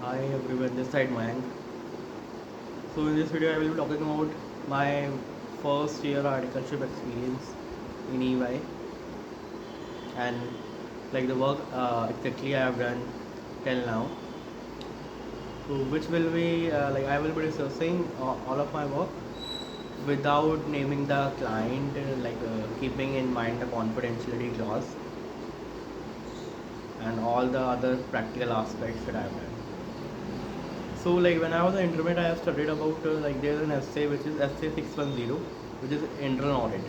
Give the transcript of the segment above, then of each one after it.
Hi everyone, this side Mayank. So in this video I will be talking about my first year articleship experience in EY and like the work exactly I have done till now. So which will be like I will be discussing all of my work without naming the client, keeping in mind the confidentiality clause and all the other practical aspects that I have done. So like when I was an intermediate, I have studied about like there's an essay which is essay 610, which is internal audit.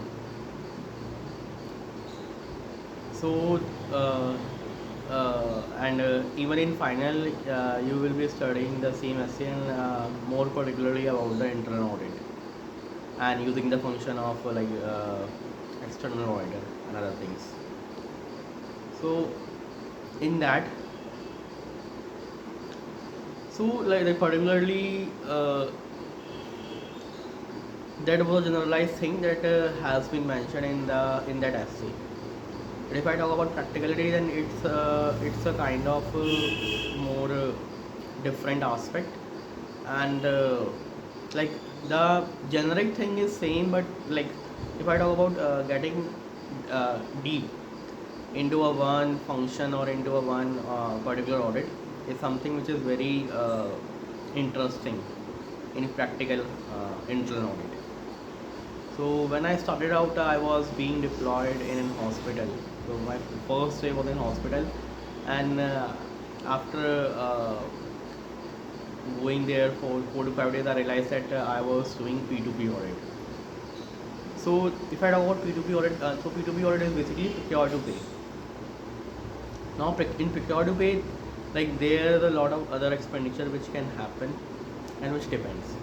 So and even in final, you will be studying the same essay and more particularly about the internal audit and using the function of external auditor and other things. So in that, so like particularly. That was a generalized thing that has been mentioned in that essay. But if I talk about practicality, then it's a kind of more different aspect, and like the generic thing is same, but like if I talk about getting deep into a one function or into a one particular audit is something which is very interesting in practical internal audit. So when I started out, I was being deployed in a hospital. So my first day was in hospital, and after going there for 4 to 5 days, I realized that I was doing P2P audit. So if I talk about P2P audit, so P2P audit is basically procure to pay. Now in procure to pay, like there are a lot of other expenditure which can happen, and which depends.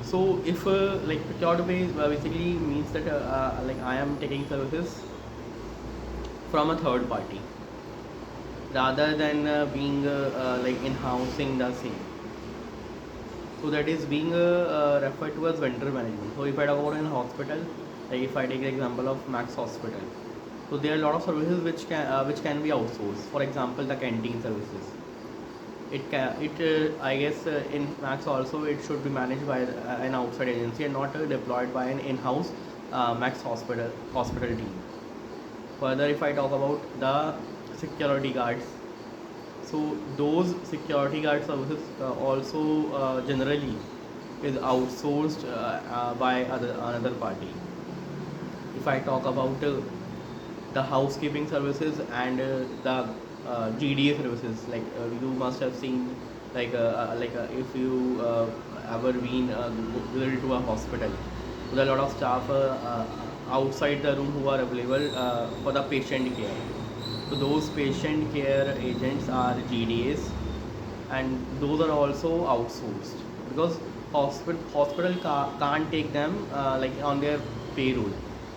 So if like procure to pay basically means that like I am taking services from a third party rather than being like in-housing the same. So that is being referred to as vendor management. So if I talk about in a hospital, like if I take the example of Max Hospital, so there are a lot of services which can be outsourced. For example, the canteen services. I guess in Max also it should be managed by an outside agency and not deployed by an in-house Max hospital team. Further, if I talk about the security guards, so those security guard services also generally is outsourced by another party. If I talk about the housekeeping services and the GDA services, you must have seen if you ever been visited to a hospital, there are a lot of staff outside the room who are available for the patient care. So those patient care agents are GDAs, and those are also outsourced because hospital can't take them like on their payroll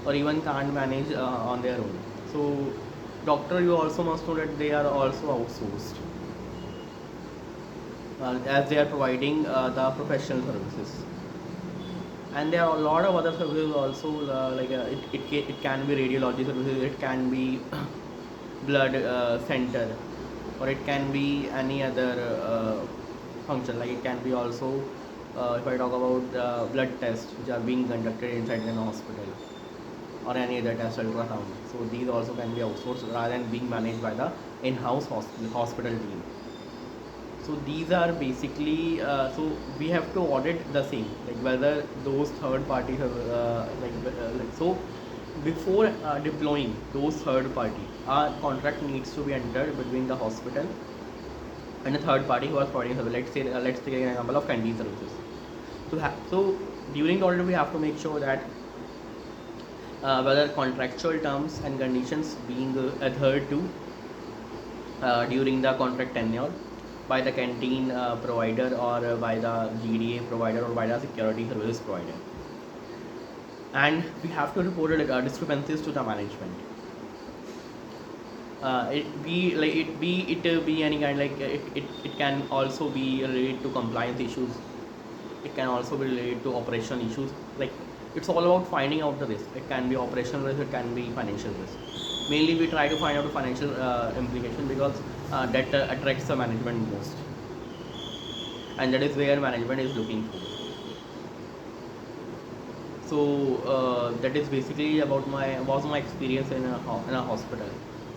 or even can't manage on their own. So doctor, you also must know that they are also outsourced as they are providing the professional services. And there are a lot of other services also it can be radiology services, it can be blood center, or it can be any other function, like it can be also if I talk about blood tests which are being conducted inside an hospital or any other test, ultrasound. So these also can be outsourced rather than being managed by the in-house hospital team. So these are basically so we have to audit the same, like whether those third parties have so before deploying those third party, our contract needs to be entered between the hospital and a third party who are providing service. Let's take an example of canteen services. So during the audit we have to make sure that whether contractual terms and conditions being adhered to during the contract tenure by the canteen provider or by the GDA provider or by the security services provider. And we have to report discrepancies to the management. It be any kind, it can also be related to compliance issues, it can also be related to operational issues. Like it's all about finding out the risk. It can be operational risk, it can be financial risk. Mainly we try to find out the financial implication because that attracts the management most. and that is where management is looking for. So that is basically about my experience in in a hospital.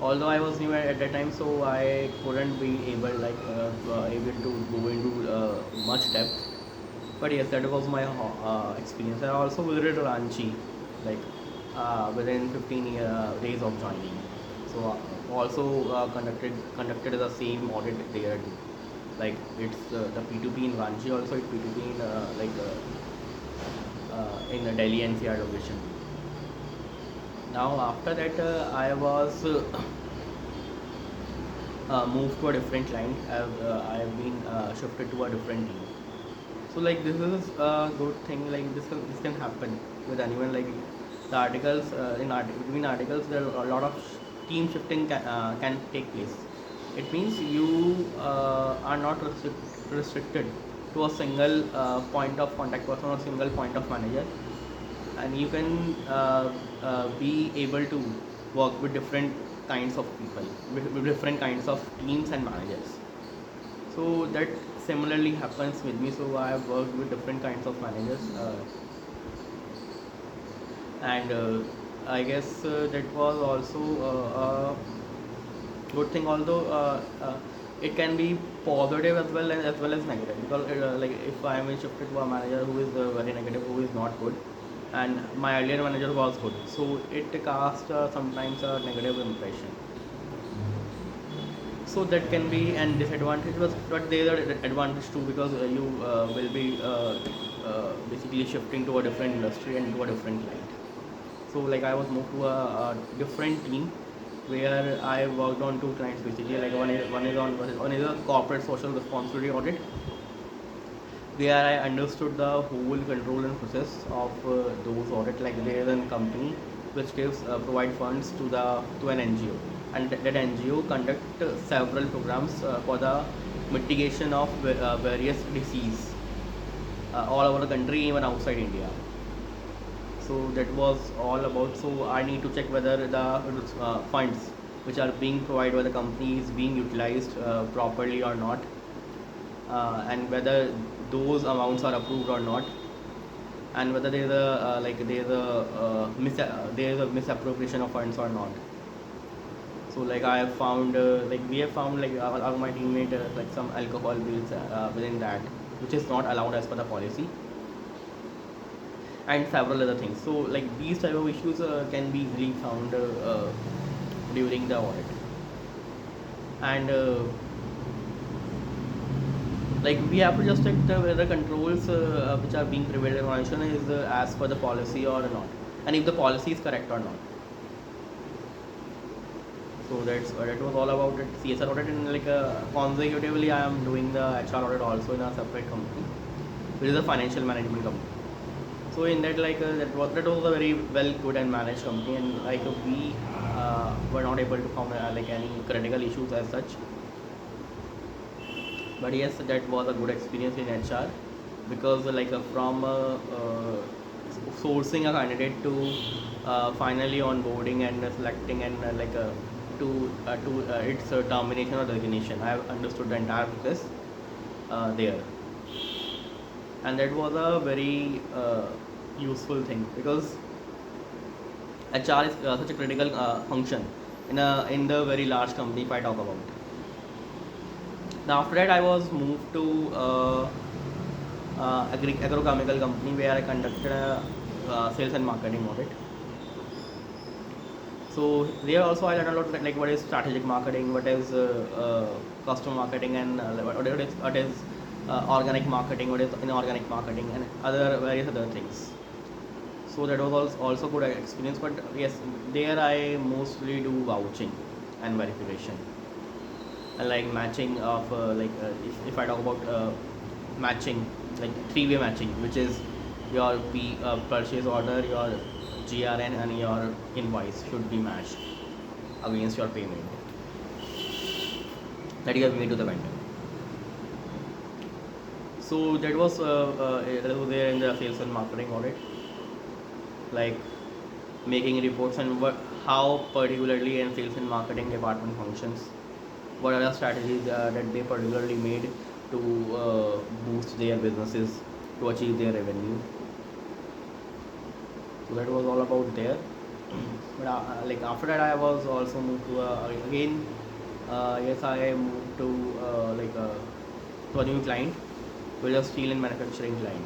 Although I was new at that time, so I couldn't be able to go into much depth. But yes, that was my experience. I also visited Ranchi, like within 15 days of joining. So also conducted the same audit there too. Like it's the P2P in Ranchi, also it P2P in in the Delhi NCR location. Now after that, I was moved to a different client. I've been shifted to a different team. So like this is a good thing. Like this can happen with anyone. Like the articles between articles, there are a lot of team shifting can take place. It means you are not restricted to a single point of contact person or single point of manager, and you can be able to work with different kinds of people, with different kinds of teams and managers. So that similarly happens with me. So I have worked with different kinds of managers, and I guess that was also a good thing. Although it can be positive as well as negative, because like if I am shifted to a manager who is very negative, who is not good, and my earlier manager was good, so it casts sometimes a negative impression. So that can be an disadvantage, but there are advantage too, because you will be basically shifting to a different industry and to a different client. So like I was moved to a different team where I worked on two clients basically. Like one is a corporate social responsibility audit, where I understood the whole control and process of those audit. Like there is a company which gives provide funds to an NGO, and that NGO conduct several programs for the mitigation of various disease all over the country, even outside India. So that was all about. So I need to check whether the funds which are being provided by the company is being utilized properly or not, and whether those amounts are approved or not, and whether there is a there is a misappropriation of funds or not. So like I have found like we have found like my teammate like some alcohol bills within that, which is not allowed as per the policy, and several other things. So like these type of issues can be easily found during the audit, and like we have to just check whether the controls which are being prevailed in organization is as per the policy or not, and if the policy is correct or not. So that was all about it. CSR audit, and like consecutively I am doing the HR audit also in a separate company, which is a financial management company. So in that, like that was a very well good and managed company, and like we were not able to find like any critical issues as such. But yes, that was a good experience in HR, because like from sourcing a candidate to finally onboarding and selecting and to its termination or resignation, I have understood the entire process there, and that was a very useful thing, because HR is such a critical function in the very large company. If I talk about, now after that I was moved to agrochemical company, where I conducted a sales and marketing audit. So there also I learned a lot, like what is strategic marketing, what is customer marketing, and what is organic marketing, what is inorganic marketing, and other various other things. So that was also good experience. But yes, there I mostly do vouching and verification, and like matching of if I talk about matching, like three-way matching, which is your purchase order, your GRN, and your invoice should be matched against your payment that you have made to the vendor. So that was there in the sales and marketing audit, like making reports and how particularly in sales and marketing department functions, what are the strategies that they particularly made to boost their businesses to achieve their revenue. So that was all about there. But like after that, I was also moved to again. Yes, I moved to to a new client, which was steel and manufacturing client,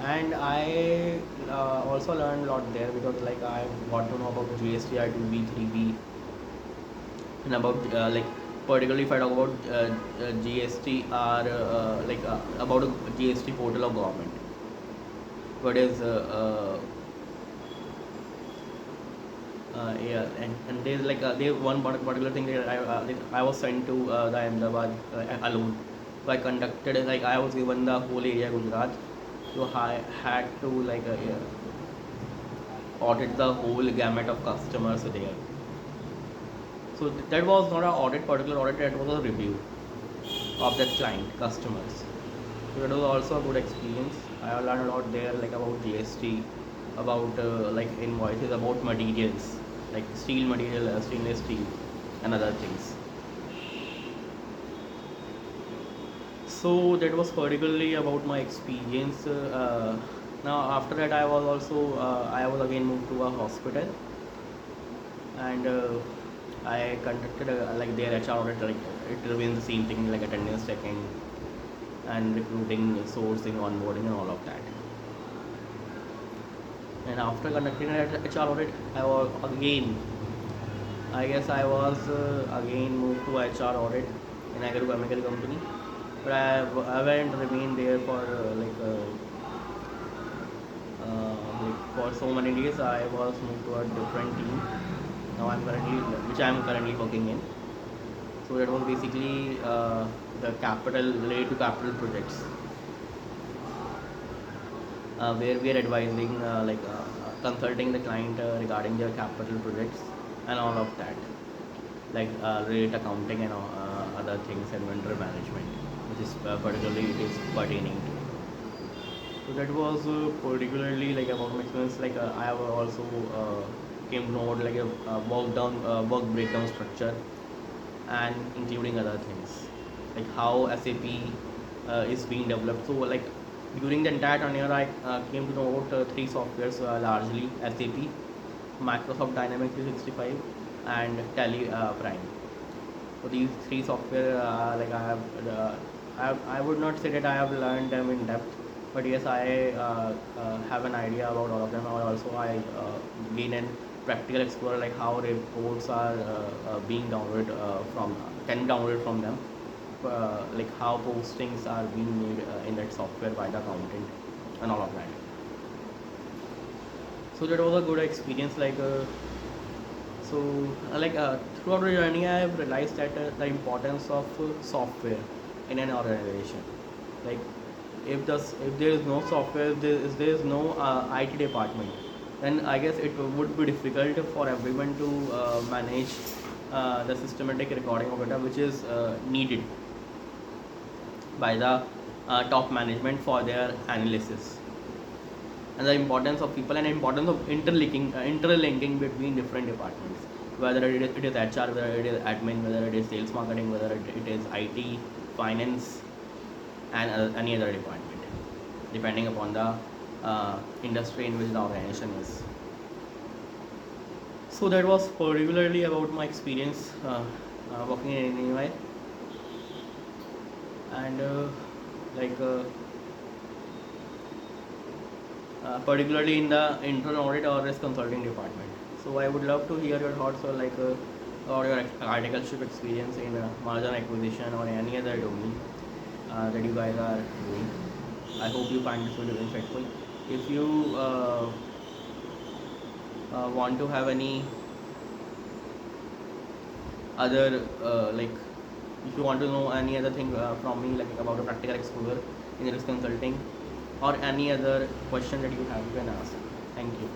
and I also learned a lot there because like I got to know about GST, I2B, 3B, and about particularly if I talk about GST or about a GST portal of government. What is yeah, and there's there one particular thing that I was sent to the Ahmedabad alone. So I conducted I was given the whole area Gujarat, so I had to audit the whole gamut of customers there. So that was not an audit, particular audit, that was a review of that client customers. So that was also a good experience. I learned a lot there, like about GST, about invoices, about materials, like steel material, stainless steel, and other things. So that was particularly about my experience. Now after that, I was again moved to a hospital, and I conducted their HR audit. Like it remains the same thing, like attendance checking and recruiting, sourcing, onboarding, and all of that. And after conducting an HR audit, I was again, I guess I was again moved to HR audit in agrochemical company. But I haven't remained there for for so many days. I was moved to a different team. Now which I am currently working in. So that was basically the capital related to capital projects, where we are advising consulting the client regarding their capital projects and all of that, related accounting and other things, and vendor management, which is particularly it is pertaining to. So that was particularly about my experience. I have also came to know about a work breakdown structure, and including other things like how SAP is being developed. So during the entire tenure, I came to know about three softwares, largely SAP, Microsoft Dynamics 365, and Tally Prime. So these three software, I would not say that I have learned them in depth, but yes, I have an idea about all of them. Or also I gain an practical explore, like how reports are being downloaded can download from them, like how postings are being made in that software by the accountant, and all of that. So that was a good experience. Throughout the journey, I have realized that the importance of software in an organization. Like if there is no software, there is no IT department, then I guess it would be difficult for everyone to manage the systematic recording of data, which is needed by the top management for their analysis, and the importance of people, and the importance of interlinking between different departments, whether it is HR, whether it is admin, whether it is sales marketing, whether it is IT, finance, and any other department, depending upon the industry in which the organization is. So that was particularly about my experience working in EY, and like particularly in the internal audit or risk consulting department. So I would love to hear your thoughts, or your articleship experience in merger and acquisition or any other domain that you guys are doing. I hope you find this video insightful. If you want to have any other if you want to know any other thing from me, like about a practical exposure in risk consulting, or any other question that you have, you can ask. Thank you.